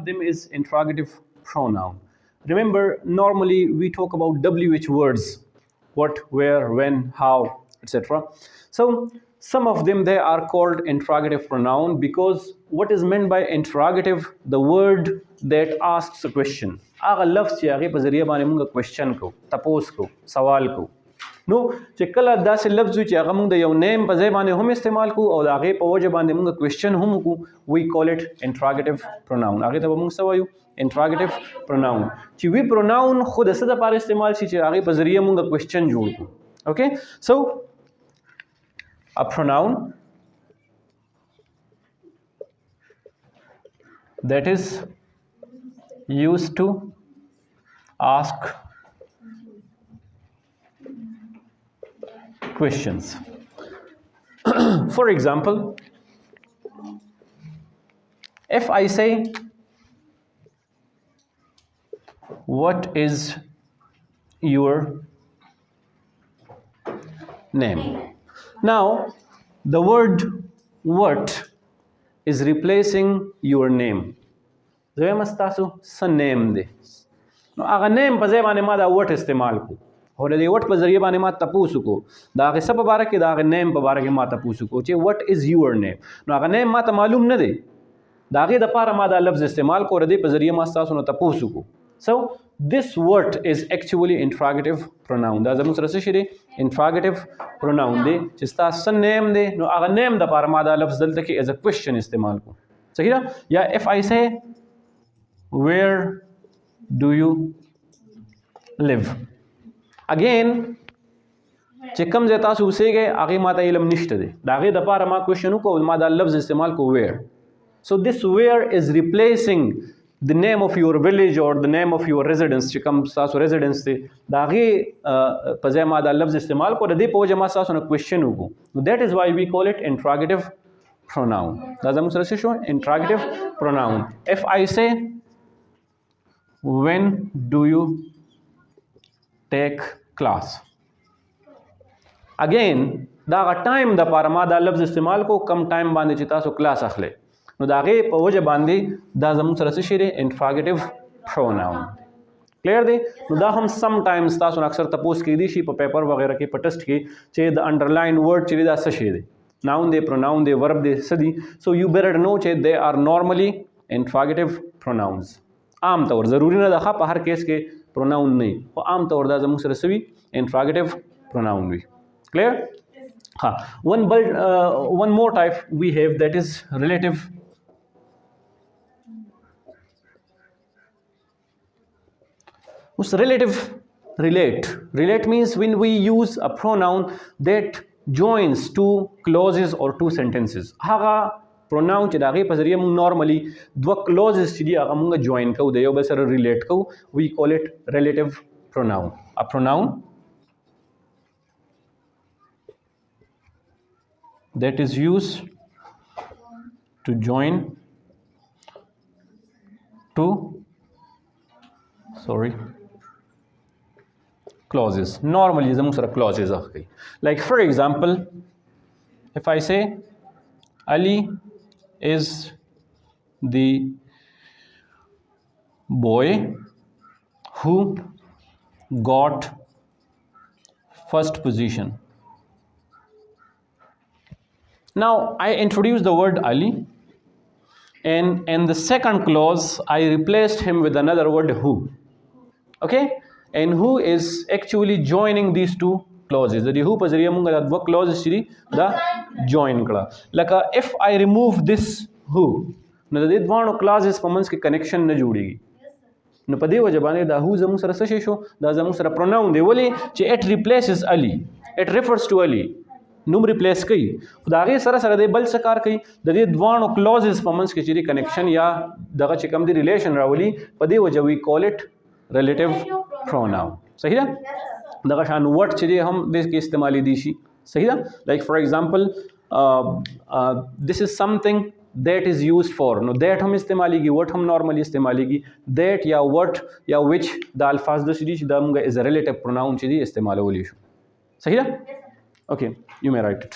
them is interrogative pronoun. Remember, normally we talk about WH words, what, where, when, how, etc. So some of them, they are called interrogative pronoun because what is meant by interrogative? The word that asks a question. هغه لفظ چې هغه په ذریعہ باندې موږ کوېسچن کو، تپوس کو، سوال کو. نو چې کله داسې لفظ چې هغه موږ د یو نیم په ځای باندې هم استعمال کو او د هغې په وجه باندې موږ کوېسچن هم وکړو، وی کال اټ انټراګیټیو پروناون. هغې ته به موږ څه وایو؟ انټراګیټیو پروناون. چې وی پروناون خو د څه دپاره استعمال شي چې هغې په ذریعه موږ کوېسچن جوړ کړو. اوکې، سو a pronoun that is used to ask questions. For example, if I say, what is your name? Now, the word what is replacing your name. زویم استاسو څه نیم دی، نو هغه نیم په ځای باندې ما دا وټ استعمال کو او د دې وټ په ذریعه باندې ما تپوس وکړو د هغې څه په باره کې، د هغې نیم په باره کې ما تپوس وکړو چې وټ از یور نیم. نو هغه نیم ما ته معلوم نه دی، د هغې دپاره ما دا لفظ استعمال کو، د دې په ذریعه ما ستاسو نه تپوس وکړو. So this what is actually interrogative pronoun. دا زموږ سره څه شی دی؟ interrogative pronoun دی چې ستا څه نیم دی، نو هغه نیم دپاره ما دا لفظ دلته کې as a question استعمال کو. صحیح ده؟ یا if I say where do you live, again چې کوم ځای تاسو اوسېږئ هغې ما ته علم نشته دی، د هغې دپاره ما کوېشن وکړو، ما دا لفظ استعمال کو where. So this where is replacing the name of your village or the name of your residence. چې کوم ستاسو residence دی د هغې په ځای ما دا لفظ استعمال کړو، د دې په وجه ما ستاسو نه کوېشن وکړو. نو that is why we call it interrogative pronoun. دا زموږ سره څه شو؟ interrogative pronoun. If I say when do you take class, again دا هغه ټایم دپاره ما دا لفظ استعمال کو کم ټایم باندې چې تاسو کلاس اخلئ، نو د هغې په وجه باندې دا زموږ سره څه شی دی؟ انټراګیټیو پروناون. کلیر دی؟ نو دا هم سم ټایمز تاسو نه اکثر تپوس کیدی شي په پیپر وغیره کې، په ټسټ کې، چې د انډرلاین ورډ چې دی دا څه شی دی؟ ناون دی، پروناون دی، ورب دی، څه دي؟ سو یو بیټر نو چې دے آر نارملی انټراګیټیو پروناونز. عام طور ضروري نه ده ښه په هر کیس کې پروناون نه وي، خو عام طور دا زموږ سره څه وي؟ انټراګیټیو پروناون وي. کلیر؟ ها، one more type we have, that is relative. Relate means when we use a pronoun that joins two clauses or two sentences. هغه pronoun چې د هغې په ذریعه موږ نارملی دوه clauses چې دي هغه موږ join کوو، د یو بل سره relate کوو. We call it relative pronoun. A pronoun that is used to join two clauses. Normally زموږ سره clauses اخلي. Like for example, if I say Ali is the boy who got first position. Now I introduce the word Ali, and in the second clause I replaced him with another word who. Okay, and who is actually joining these two clauses. د دې who په ذریعه موږ دا دوه clauses چې دي دا join کړه. لکه if I remove this who، نو د دې دواړو clauses په منځ کې connection نه جوړېږي. نو په دې وجه باندې دا who زموږ سره څه شی شو؟ دا زموږ سره pronoun دی. ولې؟ چې it replaces Ali, it refers to Ali، نوم ریپلیس کوي، خو د هغې سره سره دی بل څه کار کوي، د دې دواړو clauses په منځ کې چې دی connection یا دغه چې کوم دی relation راولي، په دې وجه we call it relative pronoun. صحیح ده؟ دغه شان what چې دی هم دې کې استعمالی دی شي. صحیح ده؟ like for example this is something that is used for. نو that هم استعمالیږي، what هم normally استعمالیږي. that یا what یا which دا الفاظ داسې دي چې دا موږ as a relative pronoun چې دی استعمالولی شو. صحیح ده؟ Okay, you may write it.